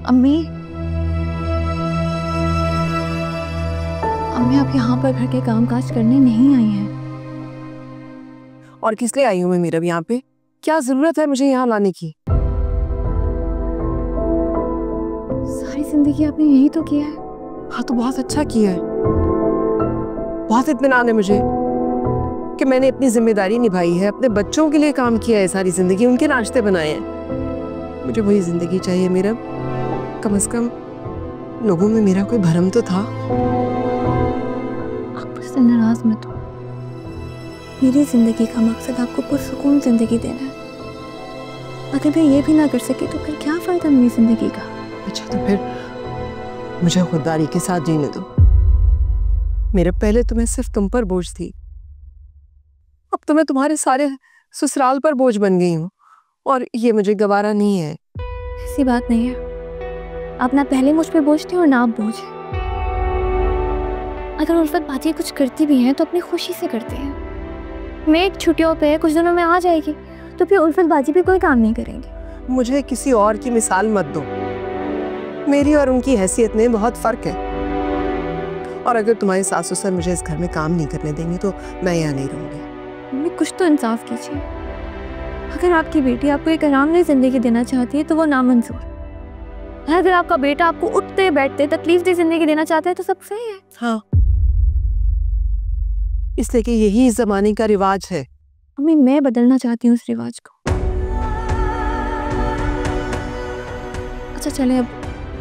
अम्मी, अम्मी आप यहाँ पर घर के कामकाज करने नहीं आई हैं। और किस लिए आई हूँ मैं मीरब यहाँ पे? क्या जरूरत है मुझे यहाँ लाने की? सारी जिंदगी आपने यही तो किया है। हाँ तो बहुत अच्छा किया है। बहुत इत्मीनान है मुझे कि मैंने अपनी जिम्मेदारी निभाई है, अपने बच्चों के लिए काम किया है सारी जिंदगी, उनके नाश्ते बनाए हैं। मुझे वही जिंदगी चाहिए मीरब। कम से कम लोगों में मेरा कोई भरम तो था। आप मुझसे नाराज मत हो। मेरी जिंदगी का मकसद आपको पुरसुकून जिंदगी देना है। अगर मैं ये भी ना कर सकी तो फिर क्या फायदा मेरी जिंदगी का? अच्छा तो फिर मुझे खुददारी के साथ जीने दो। मेरे पहले तो मैं सिर्फ तुम पर बोझ थी, अब तो मैं तुम्हारे सारे ससुराल पर बोझ बन गई हूँ और ये मुझे गवारा नहीं है। ऐसी बात नहीं है। आप ना पहले मुझ पे बोझ थे और ना आप बोझ हैं। अगर उल्फत बाजी कुछ करती भी हैं तो अपनी खुशी से करते हैं। मैं एक छुट्टियों पे कुछ दिनों में आ जाएगी तो फिर उल्फत बाजी भी कोई काम नहीं करेंगे। मुझे किसी और की मिसाल मत दो। मेरी और उनकी हैसियत में बहुत फर्क है। और अगर तुम्हारे सास ससुर मुझे इस घर में काम नहीं करने देंगे तो मैं यहाँ नहीं रहूंगी। कुछ तो इंसाफ कीजिए। अगर आपकी बेटी आपको एक आरामदेह जिंदगी देना चाहती है तो वो नामंजूर। अगर आपका बेटा आपको उठते बैठते तकलीफ दी जिंदगी देना चाहता है तो सब सही है। हाँ, इसलिए कि यही इस जमाने का रिवाज है। अम्मी मैं बदलना चाहती हूँ उस रिवाज को। अच्छा चले, अब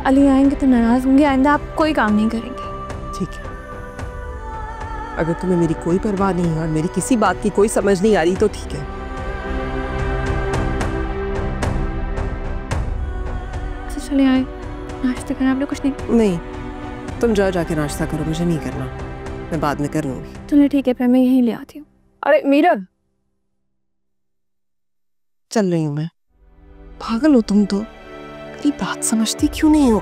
अली आएंगे तो नाराज होंगे, आइंदा आप कोई काम नहीं करेंगे। ठीक है, अगर तुम्हें मेरी कोई परवाह नहीं है और मेरी किसी बात की कोई समझ नहीं आ रही तो ठीक है। अच्छा चले आए, नाश्ता करना आपने कुछ नहीं? नहीं, तुम जाओ जाके नाश्ता करो, मुझे नहीं करना, मैं बाद में कर लूंगी। चलो ठीक है, फिर मैं यहीं ले आती हूँ। अरे मीरब, चल रही हूँ मैं। पागल हो तुम तो, मेरी बात समझती क्यों नहीं हो?